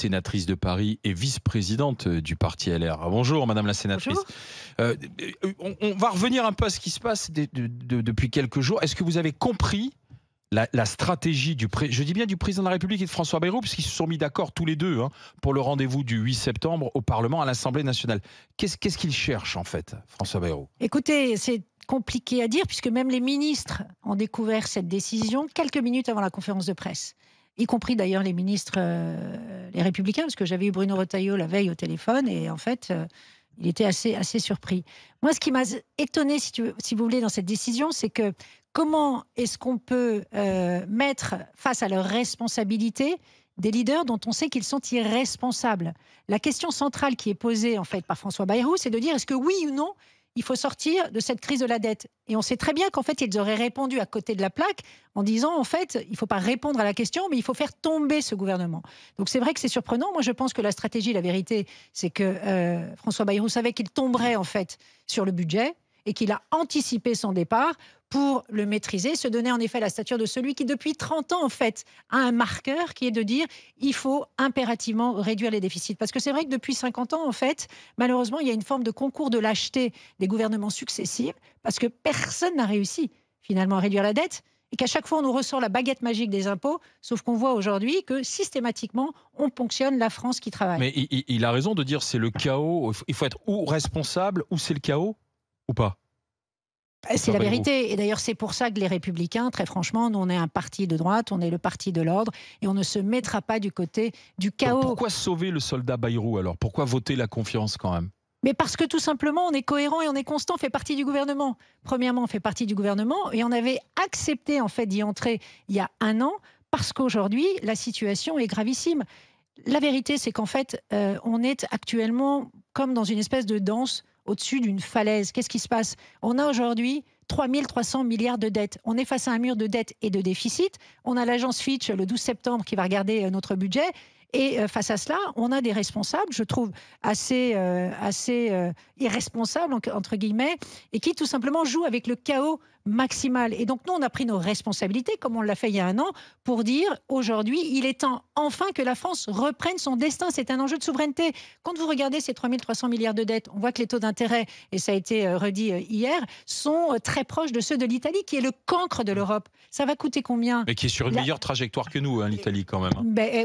sénatrice de Paris et vice-présidente du parti LR. Bonjour Madame la sénatrice. On va revenir un peu à ce qui se passe depuis quelques jours. Est-ce que vous avez compris la stratégie du président de la République et de François Bayrou, puisqu'ils se sont mis d'accord tous les deux pour le rendez-vous du 8 septembre au Parlement, à l'Assemblée nationale. Qu'est-ce qu'il cherche en fait, François Bayrou? Écoutez, c'est compliqué à dire puisque même les ministres ont découvert cette décision quelques minutes avant la conférence de presse, y compris d'ailleurs les ministres, les Républicains, parce que j'avais eu Bruno Retailleau la veille au téléphone et en fait, il était assez surpris. Moi, ce qui m'a étonné, si vous voulez, dans cette décision, c'est que comment est-ce qu'on peut mettre face à leurs responsabilités des leaders dont on sait qu'ils sont irresponsables? La question centrale qui est posée en fait par François Bayrou, c'est de dire est-ce que oui ou non il faut sortir de cette crise de la dette. Et on sait très bien qu'en fait, ils auraient répondu à côté de la plaque en disant, en fait, il ne faut pas répondre à la question, mais il faut faire tomber ce gouvernement. Donc c'est vrai que c'est surprenant. Moi, je pense que la stratégie, la vérité, c'est que François Bayrou savait qu'il tomberait en fait sur le budget et qu'il a anticipé son départ pour le maîtriser, se donner en effet la stature de celui qui, depuis 30 ans, en fait, a un marqueur qui est de dire il faut impérativement réduire les déficits. Parce que c'est vrai que depuis 50 ans, en fait, malheureusement, il y a une forme de concours de lâcheté des gouvernements successifs, parce que personne n'a réussi, finalement, à réduire la dette, et qu'à chaque fois, on nous ressort la baguette magique des impôts, sauf qu'on voit aujourd'hui que, systématiquement, on ponctionne la France qui travaille. Mais il a raison de dire c'est le chaos, il faut être ou responsable, ou c'est le chaos, ou pas? C'est la vérité. Et d'ailleurs, c'est pour ça que les Républicains, très franchement, nous, on est un parti de droite, on est le parti de l'ordre, et on ne se mettra pas du côté du chaos. Donc pourquoi sauver le soldat Bayrou alors? Pourquoi voter la confiance quand même? Mais parce que tout simplement, on est cohérent et on est constant, on fait partie du gouvernement. Premièrement, on fait partie du gouvernement, et on avait accepté en fait d'y entrer il y a un an, parce qu'aujourd'hui, la situation est gravissime. La vérité, c'est qu'en fait, on est actuellement comme dans une espèce de danse au-dessus d'une falaise. Qu'est-ce qui se passe? On a aujourd'hui 3 300 milliards de dettes. On est face à un mur de dettes et de déficit. On a l'agence Fitch le 12 septembre qui va regarder notre budget. Et face à cela, on a des responsables, je trouve, assez irresponsables, entre guillemets, et qui tout simplement jouent avec le chaos maximal. Et donc nous, on a pris nos responsabilités, comme on l'a fait il y a un an, pour dire aujourd'hui, il est temps enfin que la France reprenne son destin. C'est un enjeu de souveraineté. Quand vous regardez ces 3 300 milliards de dettes, on voit que les taux d'intérêt, et ça a été redit hier, sont très proches de ceux de l'Italie, qui est le cancre de l'Europe. Ça va coûter combien? Mais qui est sur une meilleure trajectoire que nous, l'Italie quand même.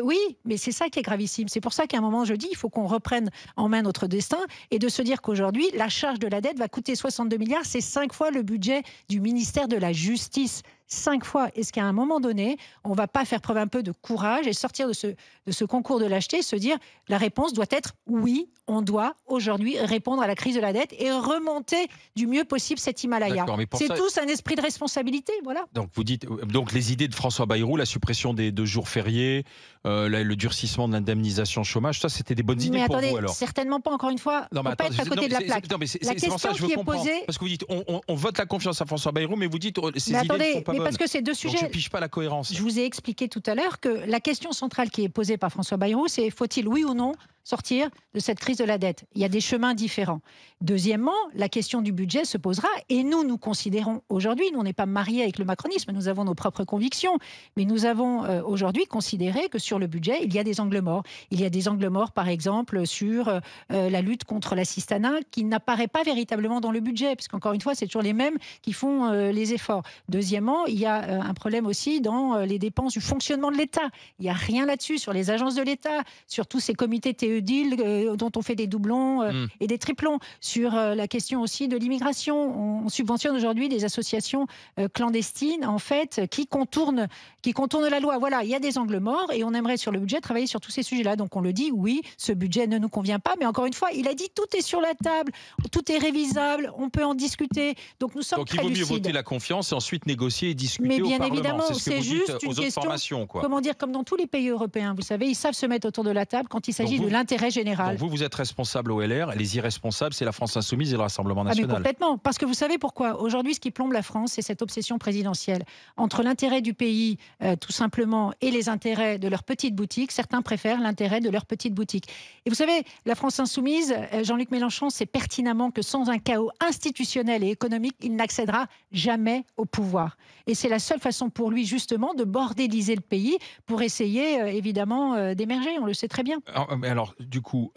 Oui, mais c'est ça qui est gravissime. C'est pour ça qu'à un moment, je dis, il faut qu'on reprenne en main notre destin et de se dire qu'aujourd'hui, la charge de la dette va coûter 62 milliards. C'est 5 fois le budget du ministère de la Justice. 5 fois. Est-ce qu'à un moment donné, on ne va pas faire preuve un peu de courage et sortir de ce concours de lâcheté, se dire la réponse doit être oui, on doit aujourd'hui répondre à la crise de la dette et remonter du mieux possible cet Himalaya. C'est tous un esprit de responsabilité, voilà. Donc vous dites donc les idées de François Bayrou, la suppression des 2 jours fériés, le durcissement de l'indemnisation chômage, ça c'était des bonnes idées pour vous alors? Certainement pas, encore une fois, on ne peut pas être à côté de la plaque. La question qui est posée... Parce que vous dites on vote la confiance à François Bayrou, mais vous dites ces idées ne sont pas bonnes. Parce que c'est deux sujets. Donc je pige pas la cohérence. Je vous ai expliqué tout à l'heure que la question centrale qui est posée par François Bayrou, c'est faut-il oui ou non sortir de cette crise de la dette? Il y a des chemins différents. Deuxièmement, la question du budget se posera et nous considérons aujourd'hui, nous on n'est pas mariés avec le macronisme, nous avons nos propres convictions, mais nous avons aujourd'hui considéré que sur le budget, il y a des angles morts. Il y a des angles morts, par exemple, sur la lutte contre l'assistanat qui n'apparaît pas véritablement dans le budget, parce qu'encore une fois, c'est toujours les mêmes qui font les efforts. Deuxièmement, il y a un problème aussi dans les dépenses du fonctionnement de l'État. Il n'y a rien là-dessus sur les agences de l'État, sur tous ces comités TE-DIL dont on fait des doublons et des triplons, sur la question aussi de l'immigration. On subventionne aujourd'hui des associations clandestines, en fait, qui contournent la loi. Voilà, il y a des angles morts et on aimerait sur le budget travailler sur tous ces sujets-là. Donc on le dit, oui, ce budget ne nous convient pas, mais encore une fois, il a dit tout est sur la table, tout est révisable, on peut en discuter. Donc nous sommes très lucides. Donc il vaut mieux voter la confiance et ensuite négocier et discuter mais bien au Parlement. Évidemment, c'est juste une aux autres question, formations, quoi. comment dire, comme dans tous les pays européens, vous savez, ils savent se mettre autour de la table quand il s'agit de l'indépendance. l'intérêt général. Donc vous êtes responsable au LR, les irresponsables, c'est la France Insoumise et le Rassemblement National. Mais complètement, parce que vous savez pourquoi? Aujourd'hui, ce qui plombe la France, c'est cette obsession présidentielle. Entre l'intérêt du pays, tout simplement, et les intérêts de leur petite boutique, certains préfèrent l'intérêt de leur petite boutique. Et vous savez, la France Insoumise, Jean-Luc Mélenchon sait pertinemment que sans un chaos institutionnel et économique, il n'accédera jamais au pouvoir. Et c'est la seule façon pour lui, justement, de bordéliser le pays pour essayer, évidemment, d'émerger. On le sait très bien. Alors, du coup,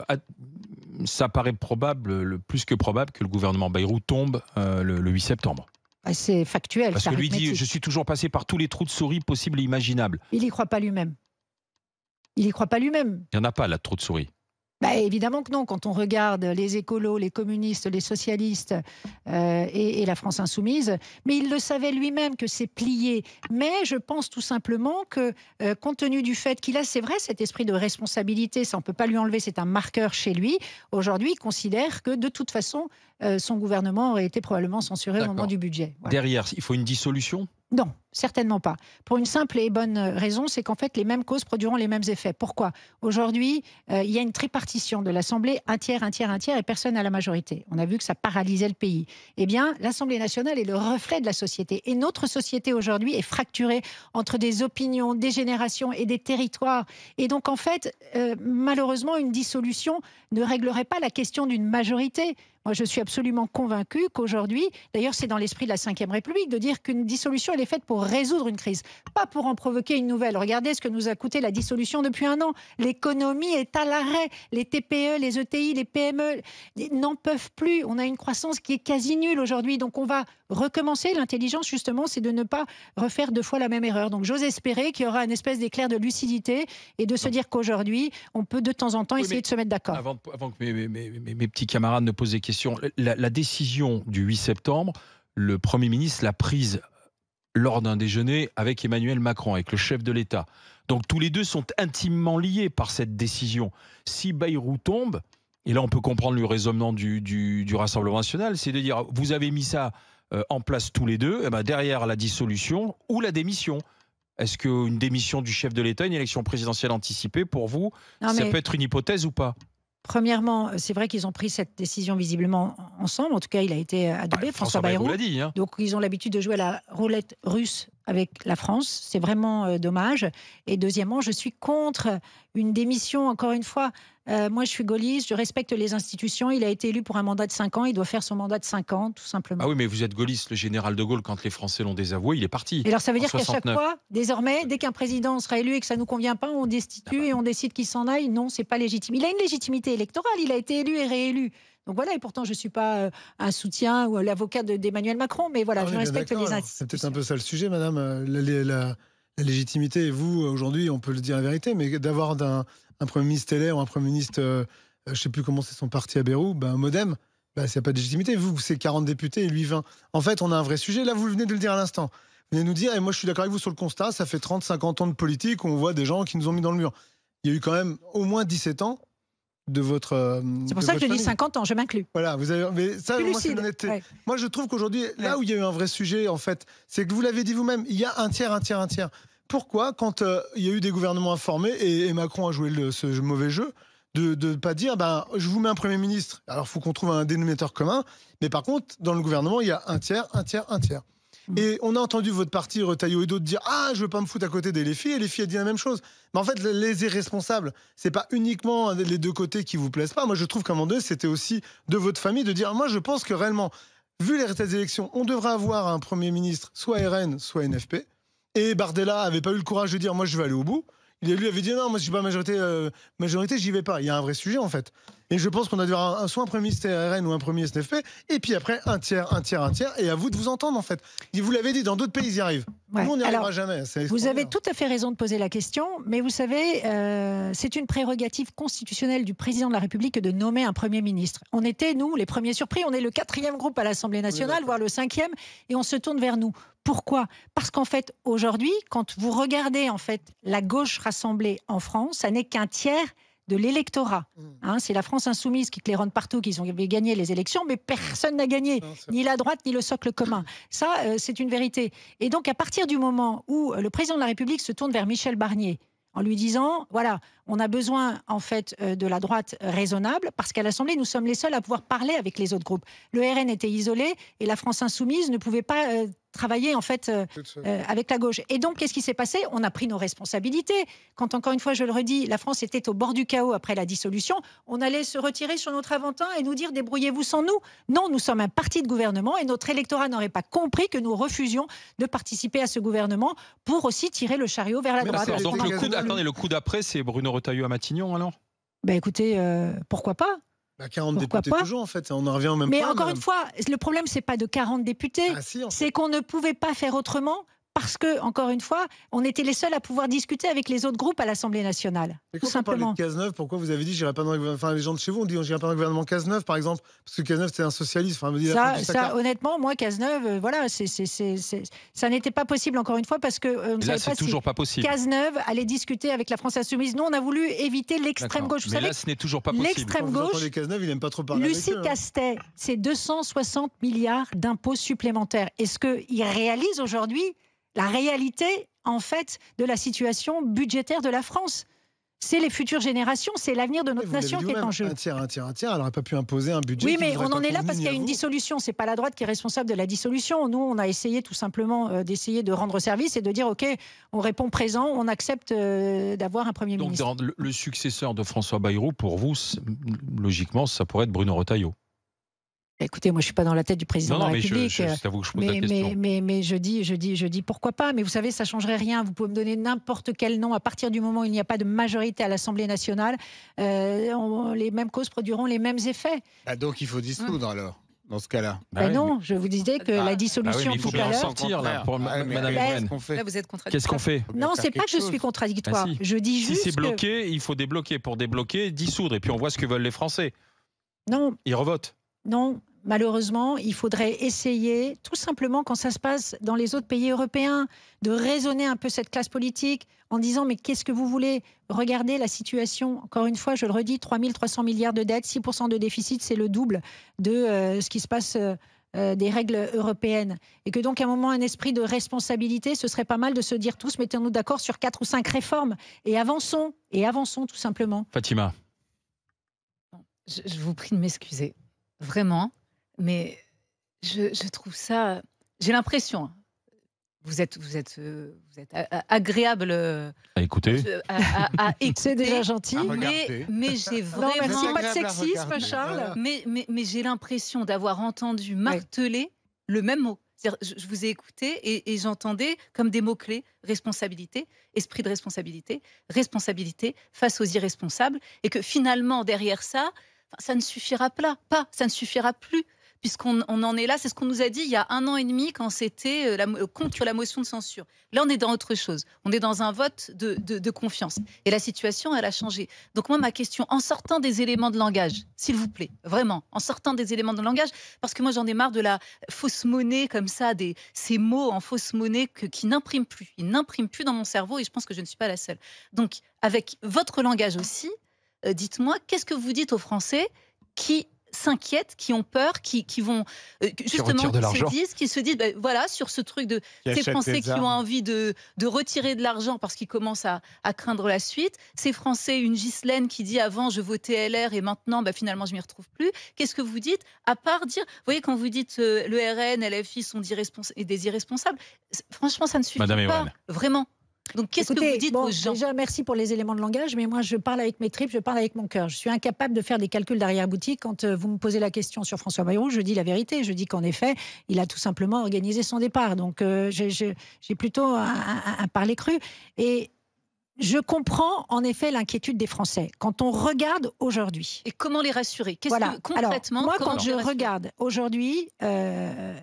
ça paraît probable, plus que probable, que le gouvernement Bayrou tombe le 8 septembre. C'est factuel. Parce que lui dit, je suis toujours passé par tous les trous de souris possibles et imaginables. Il n'y croit pas lui-même. Il n'y croit pas lui-même. Il n'y en a pas, là, de trous de souris. Évidemment que non. Quand on regarde les écolos, les communistes, les socialistes et la France insoumise, mais il le savait lui-même que c'est plié. Mais je pense tout simplement que, compte tenu du fait qu'il a, c'est vrai, cet esprit de responsabilité, ça on ne peut pas lui enlever, c'est un marqueur chez lui, aujourd'hui il considère que de toute façon, son gouvernement aurait été probablement censuré au moment du budget. Voilà. Derrière, il faut une dissolution ? Non, certainement pas. Pour une simple et bonne raison, c'est qu'en fait, les mêmes causes produiront les mêmes effets. Pourquoi? Aujourd'hui, il y a une tripartition de l'Assemblée, un tiers, et personne à la majorité. On a vu que ça paralysait le pays. Eh bien, l'Assemblée nationale est le reflet de la société. Et notre société aujourd'hui est fracturée entre des opinions, des générations et des territoires. Et donc, en fait, malheureusement, une dissolution ne réglerait pas la question d'une majorité. Moi, je suis absolument convaincue qu'aujourd'hui, d'ailleurs, c'est dans l'esprit de la Ve République, de dire qu'une dissolution, elle est faite pour résoudre une crise, pas pour en provoquer une nouvelle. Regardez ce que nous a coûté la dissolution depuis un an. L'économie est à l'arrêt. Les TPE, les ETI, les PME n'en peuvent plus. On a une croissance qui est quasi nulle aujourd'hui. Donc, on va recommencer. L'intelligence, justement, c'est de ne pas refaire deux fois la même erreur. Donc, j'ose espérer qu'il y aura une espèce d'éclair de lucidité et de se dire qu'aujourd'hui, on peut de temps en temps essayer de se mettre d'accord. Avant que mes petits camarades ne posent des questions, la décision du 8 septembre, le Premier ministre l'a prise lors d'un déjeuner avec Emmanuel Macron, avec le chef de l'État. Donc tous les deux sont intimement liés par cette décision. Si Bayrou tombe, et là on peut comprendre le raisonnement du Rassemblement national, c'est de dire, vous avez mis ça en place tous les deux, et ben derrière la dissolution ou la démission. Est-ce qu'une démission du chef de l'État, une élection présidentielle anticipée, pour vous, ça peut être une hypothèse ou pas ? Premièrement, c'est vrai qu'ils ont pris cette décision visiblement ensemble. En tout cas, il a été adoubé, François Bayrou. L'a dit, hein. Donc, ils ont l'habitude de jouer à la roulette russe avec la France. C'est vraiment dommage. Et deuxièmement, je suis contre une démission, encore une fois. Moi, je suis gaulliste, je respecte les institutions. Il a été élu pour un mandat de 5 ans. Il doit faire son mandat de 5 ans, tout simplement. Ah oui, mais vous êtes gaulliste. Le général de Gaulle, quand les Français l'ont désavoué, il est parti. Et alors, ça veut dire qu'à chaque fois, désormais, dès qu'un président sera élu et que ça ne nous convient pas, on destitue et on décide qu'il s'en aille. Non, c'est pas légitime. Il a une légitimité électorale. Il a été élu et réélu. Donc voilà, et pourtant je ne suis pas un soutien ou l'avocat d'Emmanuel Macron, mais voilà, je respecte les institutions. C'est peut-être un peu ça le sujet, madame. La légitimité, et vous, aujourd'hui, on peut le dire la vérité, mais d'avoir un Premier ministre LR ou un Premier ministre, je ne sais plus comment c'est son parti à Bayrou, un MoDem, s'il n'y a pas de légitimité. Vous, c'est 40 députés et lui 20. En fait, on a un vrai sujet. Là, vous venez de le dire à l'instant. Vous venez de nous dire, et moi je suis d'accord avec vous sur le constat, ça fait 30-50 ans de politique où on voit des gens qui nous ont mis dans le mur. Il y a eu quand même au moins 17 ans de votre. C'est pour ça que je dis 50 ans, je m'inclus. Voilà, vous avez. Mais ça, moi, c'est l'honnêteté. Ouais. Moi, je trouve qu'aujourd'hui, là où il y a eu un vrai sujet, en fait, c'est que vous l'avez dit vous-même, il y a un tiers. Pourquoi, quand il y a eu des gouvernements informés et Macron a joué ce mauvais jeu, de ne pas dire, je vous mets un Premier ministre. Alors, il faut qu'on trouve un dénominateur commun. Mais par contre, dans le gouvernement, il y a un tiers. Et on a entendu votre parti, Retailleau et d'autres, dire « Ah, je veux pas me foutre à côté des LFI », et les filles a dit la même chose. Mais en fait, les irresponsables, c'est pas uniquement les deux côtés qui vous plaisent pas. Moi, je trouve qu'à un moment donné, c'était aussi de votre famille de dire « Moi, je pense que réellement, vu les résultats des élections, on devrait avoir un Premier ministre, soit RN, soit NFP. » Et Bardella avait pas eu le courage de dire « Moi, je vais aller au bout ». Lui avait dit « Non, moi, je suis pas majorité, j'y vais pas ». Il y a un vrai sujet, en fait. Et je pense qu'on a dû avoir soit un Premier ministre RN ou un Premier ministre NFP, et puis après, un tiers, et à vous de vous entendre, en fait. Et vous l'avez dit, dans d'autres pays, ils y arrivent. Ouais. Nous, on n'y arrivera jamais. Vous avez tout à fait raison de poser la question, mais vous savez, c'est une prérogative constitutionnelle du président de la République de nommer un Premier ministre. On était, nous, les premiers surpris, on est le 4e groupe à l'Assemblée nationale, voire le 5e, et on se tourne vers nous. Pourquoi ? Parce qu'en fait, aujourd'hui, quand vous regardez en fait la gauche rassemblée en France, ça n'est qu'un tiers de l'électorat. C'est la France insoumise qui claironne partout, qu'ils ont gagné les élections, mais personne n'a gagné, ni la droite, ni le socle commun. Ça, c'est une vérité. Et donc, à partir du moment où le président de la République se tourne vers Michel Barnier, en lui disant, voilà, on a besoin en fait de la droite raisonnable, parce qu'à l'Assemblée, nous sommes les seuls à pouvoir parler avec les autres groupes. Le RN était isolé et la France Insoumise ne pouvait pas travailler en fait avec la gauche. Et donc, qu'est-ce qui s'est passé? On a pris nos responsabilités. Quand, encore une fois, je le redis, la France était au bord du chaos après la dissolution, on allait se retirer sur notre aventin et nous dire débrouillez-vous sans nous. Non, nous sommes un parti de gouvernement et notre électorat n'aurait pas compris que nous refusions de participer à ce gouvernement pour aussi tirer le chariot vers la droite. Donc le coup d'après, c'est Bruno Retailleau à Matignon alors? Écoutez, pourquoi pas? 40 députés toujours, en fait. On en revient au même point. Mais encore une fois, le problème, c'est pas de 40 députés. C'est qu'on ne pouvait pas faire autrement parce que, encore une fois, on était les seuls à pouvoir discuter avec les autres groupes à l'Assemblée nationale. Et quand on parle de Cazeneuve, pourquoi vous avez dit j'irai pas dans le... Enfin, les gens de chez vous ont dit j'irai pas dans le gouvernement Cazeneuve, par exemple, parce que Cazeneuve, c'est un socialiste. Enfin, ça, honnêtement, moi, Cazeneuve, voilà, ça n'était pas possible, encore une fois, parce que là, c'est toujours pas possible. Cazeneuve allait discuter avec la France Insoumise. Nous, on a voulu éviter l'extrême gauche. Mais là, ce n'est toujours pas possible. L'extrême gauche. Cazeneuve, il n'aime pas trop parler. Lucie Castet, c'est 260 milliards d'impôts supplémentaires. Est-ce qu'il réalise aujourd'hui la réalité, en fait, de la situation budgétaire de la France? C'est les futures générations, c'est l'avenir de notre nation qui est en jeu. Un tiers, elle n'aurait pas pu imposer un budget. Oui, mais on en est là parce qu'il y a une dissolution. C'est pas la droite qui est responsable de la dissolution. Nous, on a essayé tout simplement d'essayer de rendre service et de dire, OK, on répond présent, on accepte d'avoir un Premier ministre. Donc, le successeur de François Bayrou, pour vous, logiquement, ça pourrait être Bruno Retailleau. Écoutez, moi, je suis pas dans la tête du président de la République. C'est à vous que je pose la question. Mais je dis pourquoi pas. Mais vous savez, ça changerait rien. Vous pouvez me donner n'importe quel nom. À partir du moment où il n'y a pas de majorité à l'Assemblée nationale, les mêmes causes produiront les mêmes effets. Donc il faut dissoudre alors. Dans ce cas-là. Non, je vous disais que la dissolution il faut bien en sortir là pour Madame Evren. Là, vous êtes contradictoire. Qu'est-ce qu'on fait? Non, c'est pas que je suis contradictoire. Si. Je dis juste si c'est bloqué, il faut débloquer. Pour débloquer, dissoudre. Et puis on voit ce que veulent les Français. Non. Ils revotent. Non. Malheureusement, il faudrait essayer, tout simplement quand ça se passe dans les autres pays européens, de raisonner un peu cette classe politique en disant mais qu'est-ce que vous voulez? Regardez la situation, encore une fois, je le redis, 3 300 milliards de dettes, 6% de déficit, c'est le double de ce qui se passe des règles européennes. Et que donc à un moment, un esprit de responsabilité, ce serait pas mal de se dire tous, mettons-nous d'accord sur 4 ou 5 réformes et avançons tout simplement. Fatima. Je vous prie de m'excuser, vraiment. Mais je trouve ça... J'ai l'impression, vous êtes agréable à écouter. À écouter. C'est déjà gentil. Mais j'ai vraiment... Non, merci, pas de sexisme, Charles. Mais j'ai l'impression d'avoir entendu marteler le même mot. Je vous ai écouté et j'entendais comme des mots-clés: responsabilité, esprit de responsabilité, responsabilité face aux irresponsables. Et que finalement, derrière ça, ça ne suffira ça ne suffira plus. Puisqu'on en est là, c'est ce qu'on nous a dit il y a 1 an et demi quand c'était contre la motion de censure. Là, on est dans autre chose. On est dans un vote de confiance. Et la situation, elle a changé. Donc moi, ma question, en sortant des éléments de langage, s'il vous plaît, vraiment, en sortant des éléments de langage, parce que moi, j'en ai marre de la fausse monnaie comme ça, ces mots en fausse monnaie qui n'impriment plus. Ils n'impriment plus dans mon cerveau et je pense que je ne suis pas la seule. Donc, avec votre langage aussi, dites-moi, qu'est-ce que vous dites aux Français qui s'inquiètent, qui ont peur, qui vont justement qui se disent voilà, sur ce truc de ces Français qui ont envie de retirer de l'argent parce qu'ils commencent à craindre la suite, ces Français, une Ghislaine qui dit avant je votais LR et maintenant finalement je m'y retrouve plus. Qu'est-ce que vous dites à part dire, vous voyez, quand vous dites le RN, LFI sont des irresponsables, franchement ça ne suffit pas, vraiment. Donc, qu'est-ce que vous dites aux gens? Déjà, merci pour les éléments de langage, mais moi, je parle avec mes tripes, je parle avec mon cœur. Je suis incapable de faire des calculs d'arrière-boutique. Quand vous me posez la question sur François Bayrou, je dis la vérité. Je dis qu'en effet, il a tout simplement organisé son départ. Donc, j'ai plutôt un parler cru. Et je comprends en effet l'inquiétude des Français quand on regarde aujourd'hui. Et comment les rassurer? Concrètement, moi, quand je regarde aujourd'hui,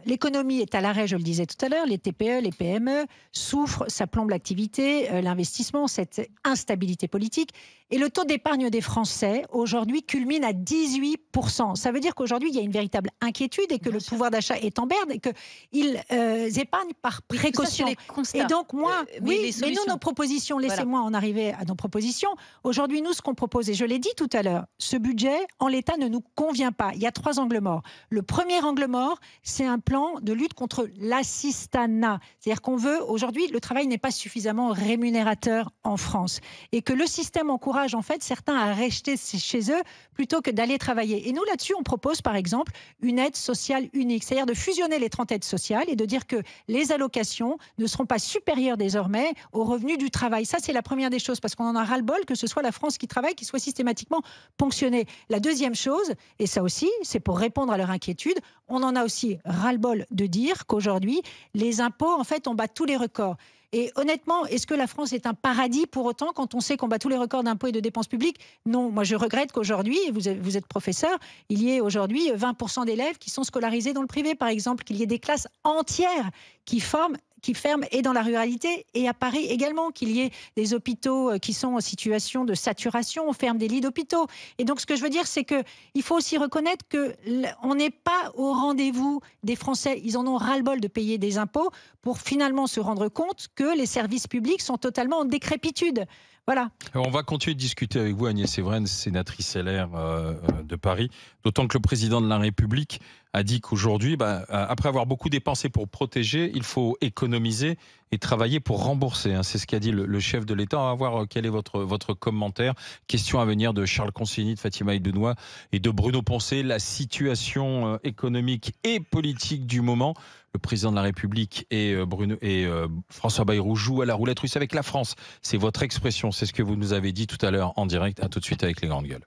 l'économie est à l'arrêt, je le disais tout à l'heure, les TPE, les PME souffrent, ça plombe l'activité, l'investissement, cette instabilité politique. Et le taux d'épargne des Français, aujourd'hui, culmine à 18%. Ça veut dire qu'aujourd'hui, il y a une véritable inquiétude et que le pouvoir d'achat est en berne et qu'ils épargnent par précaution. Et donc, moi, mais nous, nos propositions, laissez-moi en arriver à nos propositions. Aujourd'hui, nous, ce qu'on propose, et je l'ai dit tout à l'heure, ce budget, en l'état, ne nous convient pas. Il y a 3 angles morts. Le premier angle mort, c'est un plan de lutte contre l'assistanat. C'est-à-dire qu'on veut, aujourd'hui, le travail n'est pas suffisamment rémunérateur en France. Et que le système encourage, en fait, certains à rester chez eux plutôt que d'aller travailler. Et nous, là-dessus, on propose, par exemple, une aide sociale unique. C'est-à-dire de fusionner les 30 aides sociales et de dire que les allocations ne seront pas supérieures désormais aux revenus du travail. Ça, c'est la première des choses, parce qu'on en a ras-le-bol que ce soit la France qui travaille, qui soit systématiquement ponctionnée. La deuxième chose, et ça aussi, c'est pour répondre à leur inquiétude, on en a aussi ras-le-bol de dire qu'aujourd'hui, les impôts, en fait, on bat tous les records. Et honnêtement, est-ce que la France est un paradis pour autant quand on sait qu'on bat tous les records d'impôts et de dépenses publiques? Non, moi je regrette qu'aujourd'hui, vous êtes professeur, il y ait aujourd'hui 20% d'élèves qui sont scolarisés dans le privé, par exemple, qu'il y ait des classes entières qui ferment et dans la ruralité, et à Paris également, qu'il y ait des hôpitaux qui sont en situation de saturation, on ferme des lits d'hôpitaux. Et donc ce que je veux dire, c'est qu'il faut aussi reconnaître qu'on n'est pas au rendez-vous des Français. Ils en ont ras-le-bol de payer des impôts pour finalement se rendre compte que les services publics sont totalement en décrépitude. Voilà. Alors on va continuer de discuter avec vous, Agnès Evren, sénatrice LR de Paris, d'autant que le président de la République a dit qu'aujourd'hui, après avoir beaucoup dépensé pour protéger, il faut économiser et travailler pour rembourser. C'est ce qu'a dit le chef de l'État. On va voir quel est votre commentaire. Question à venir de Charles Consigny, de Fatima Benoît et de Bruno Poncet. La situation économique et politique du moment. Le président de la République et François Bayrou jouent à la roulette russe avec la France. C'est votre expression, c'est ce que vous nous avez dit tout à l'heure en direct. À tout de suite avec les grandes gueules.